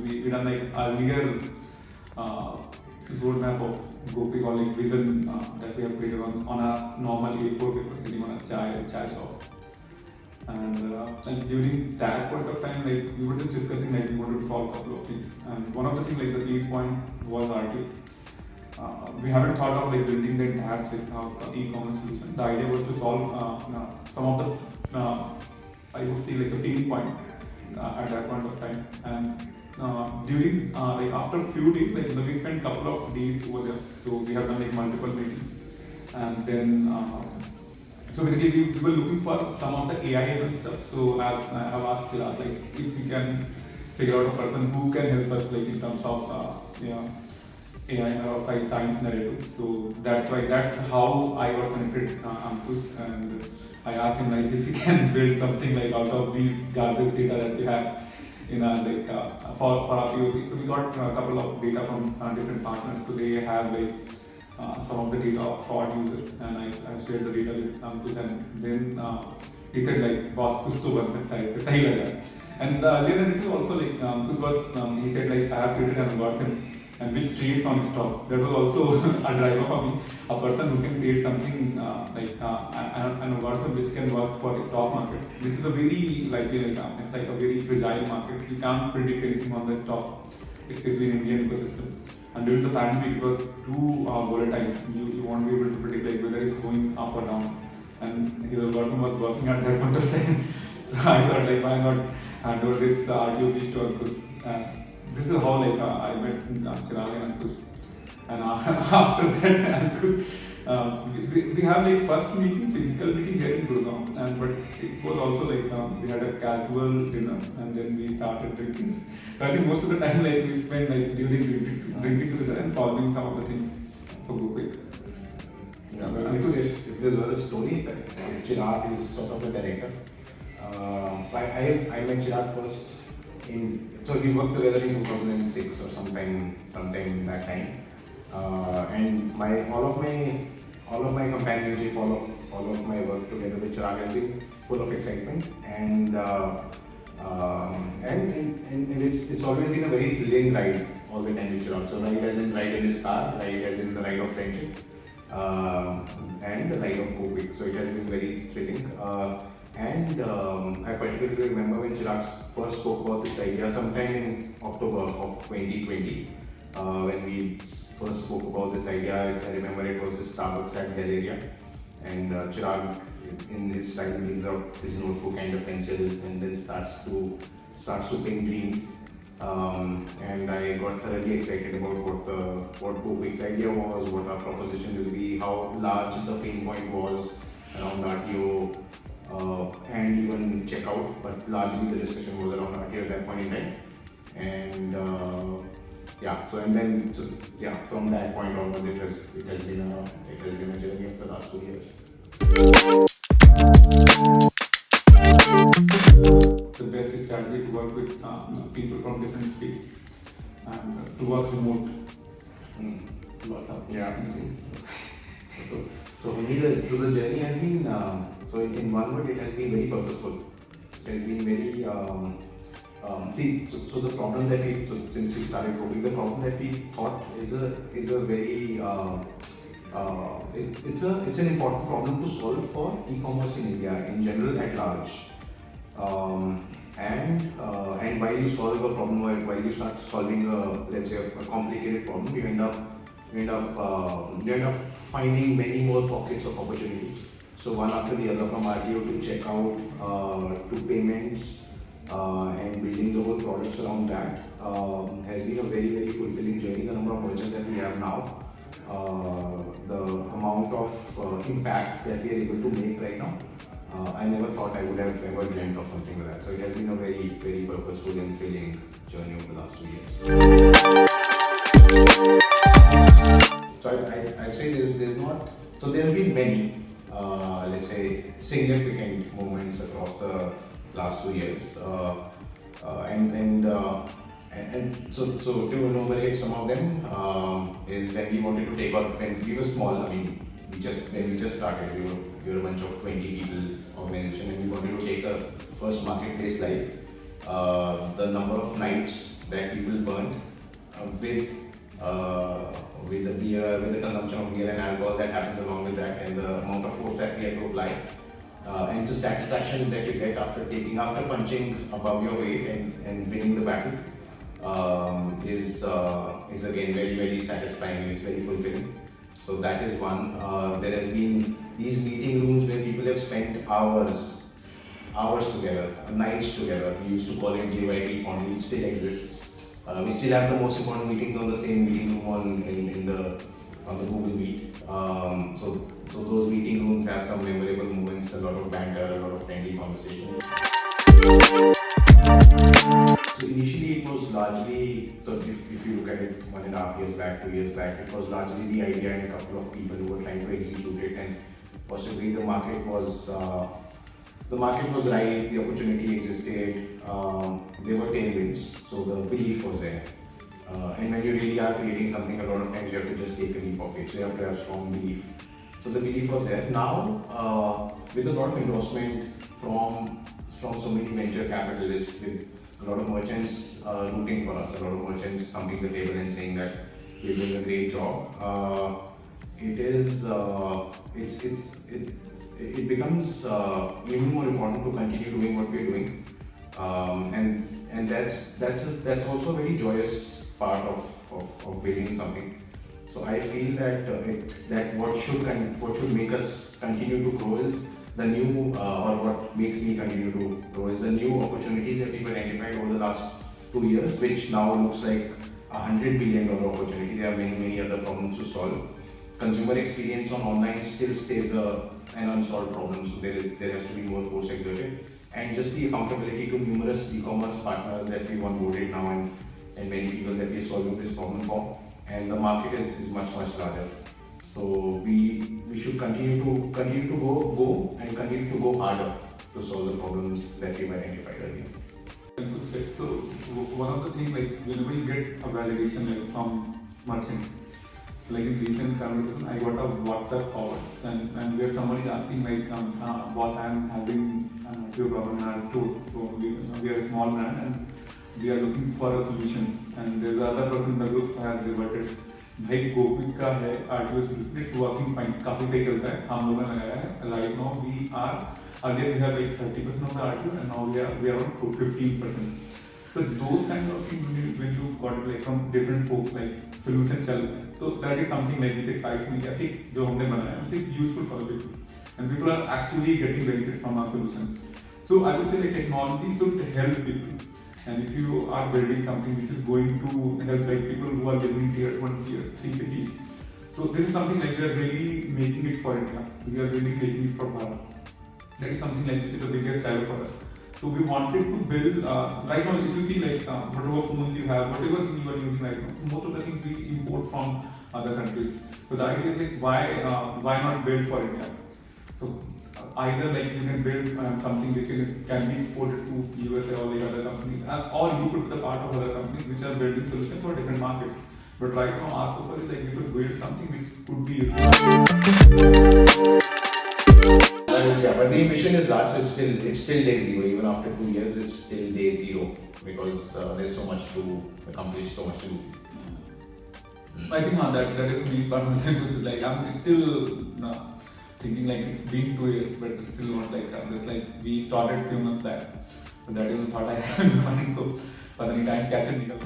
we done like earlier roadmap of GoKwik or like vision that we have created on a normal A4 paper sitting on a chai shop. And during that point of time, like we were just discussing, like we wanted to solve a couple of things. And one of the things, like the lead point was RTO. We haven't thought of like building the entire e-commerce solution. The idea was to solve some of the I would say like the pain point at that point of time. And during like after a few days, like we spent a couple of days over there. So we have done like multiple meetings, and then. So basically, we were looking for some of the AI and stuff. So I have asked Chirag, like if we can figure out a person who can help us, like in terms of AI or science narrative. So that's how I got connected Ankush, and I asked him like if he can build something like out of these garbage data that we have in our for our POC. So we got a couple of data from different partners. So they have like. Some of the data for users, and I shared the data with Ankush, and then he said like boss kuch to ban sakta hai, sahi laga. And the earlier narrative also like Ankush was he said like I have created an algorithm and which trades on stock. That was also a driver for me, a person who can create something an algorithm which can work for the stock market, which is a very it's like a very fragile market. You can't predict anything on the stock, especially in Indian ecosystem. And during the pandemic, it was too volatile. You won't be able to predict like whether it's going up or down. And his algorithm was working at that point of time. So I thought like why not hand over this RTO piece to Ankush. This is how like I met Chirag and Ankush. And after that, Ankush, we have like first meeting, physical meeting here in Gurgaon, but it was also like we had a casual dinner and then we started drinking. So I think most of the time like we spent like during drinking together and solving some of the things for GoKwik. Yeah, if this was a story, that Chirag is sort of the director. I met Chirag first so we worked together in 2006 or sometime in that time. And all of my companionship, all of my work together with Chirag has been full of excitement, and it's always been a very thrilling ride all the time with Chirag. So ride as in ride in his car, ride as in the ride of friendship, and the ride of GoKwik. So it has been very thrilling. I particularly remember when Chirag first spoke about this idea sometime in October of 2020. When we first spoke about this idea, I remember it was his Starbucks at Galleria, and Chirag in his style brings out his notebook and a pencil and then starts to paint dreams. And I got thoroughly excited about what GoKwik's idea was, what our proposition will be, how large the pain point was around RTO and even checkout, but largely the discussion was around RTO at that point in time. And from that point onwards, it has been a journey of the last 2 years. The best strategy to work with people from different states and to work remote. Yeah. So for me, the journey has been in one word, it has been very purposeful. It has been very so the problem that since we started coding, the problem that we thought is a very it's an important problem to solve for e-commerce in India in general at large. And while you solve a problem, or while you start solving a complicated problem, you end up finding many more pockets of opportunity. So one after the other, from RTO to checkout to payments. And building the whole products around that has been a very, very fulfilling journey. The number of merchants that we have now, the amount of impact that we are able to make right now, I never thought I would have ever dreamt of something like that. So it has been a very, very purposeful and thrilling journey over the last 2 years. So I'd say there's not. So there have been many, let's say, significant moments across the last 2 years, and so to enumerate some of them is when we wanted to take out, when we were small. I mean, when we just started, we were a bunch of 20 people organization, and we wanted to take a first marketplace live. The number of nights that people burnt with the beer, with the consumption of beer and alcohol that happens along with that, and the amount of force that we had to apply, and the satisfaction that you get after punching above your weight and winning the battle, is again very, very satisfying. It's very fulfilling. So that is one. There has been these meeting rooms where people have spent hours together, nights together. We used to call it JYP fondly. It still exists. We still have the most important meetings on the same meeting room on the Google Meet. So those meeting rooms have some memorable moments, a lot of banter, a lot of friendly conversation. So initially it was largely, so if you look at it 1.5 years back, 2 years back, it was largely the idea and a couple of people who were trying to execute it, and possibly the market was right, the opportunity existed, there were tailwinds, so the belief was there. And when you really are creating something, a lot of times you have to just take a leap of faith, so you have to have strong belief. So the belief was there. Now, with a lot of endorsement from so many venture capitalists, with a lot of merchants rooting for us, a lot of merchants thumping the table and saying that we're doing a great job, it becomes even more important to continue doing what we're doing, and that's also a very joyous part of building something. So I feel that what should make us continue to grow is the new, or what makes me continue to grow is the new opportunities that we've identified over the last 2 years, which now looks like $100 billion opportunity. There are many other problems to solve. Consumer experience on online still stays an unsolved problem, so there has to be more force exerted, and just the accountability to numerous e-commerce partners that we've onboarded now, and many people that we're solving this problem for, and the market is much larger. So we should continue to go and continue to go harder to solve the problems that we've identified earlier. So one of the things, like whenever you get a validation like from merchants, like in recent conversation, I got a WhatsApp forward, and where somebody is asking like, boss, I'm having a problem in our store. So we are a small brand and we are looking for a solution. And there's another person in the group who has reverted. भाई GoKwik का है RTO solution, it's working fine, काफी सही चलता है, हम लोगों ने लगाया है. Right now we are, earlier we have like 30% of the RTO, and now we are on 15%. So those kind of things when you got it like from different folks, like solution चल रहे हैं, so that is something like which excites me, कि जो हमने बनाया which is useful for the people, and people are actually getting benefit from our solutions. So I would say like technology should help people. And if you are building something which is going to help like people who are living in tier 1, tier 3 cities, so this is something like we are really making it for India. We are really making it for Bharat. That is something like which is the biggest driver for us. So we wanted to build, right now if you see like whatever phones you have, whatever thing you are using right now, most of the things we import from other countries. So the idea is like why not build for India? So either like you can build something which can be exported to USA or like other companies, or you could be the part of other companies which are building solutions for different markets. But right now our focus is like we should build something which could be useful. Yeah, but the ambition is large, so it's still day zero. Even after 2 years, it's still day zero, because there's so much to accomplish, so much to do. I think that is the main part of the which is like I'm still thinking like it's been 2 years, but it's still not like just like we started few months back. But that is the thought I have in mind. So, but any time कैसे निकल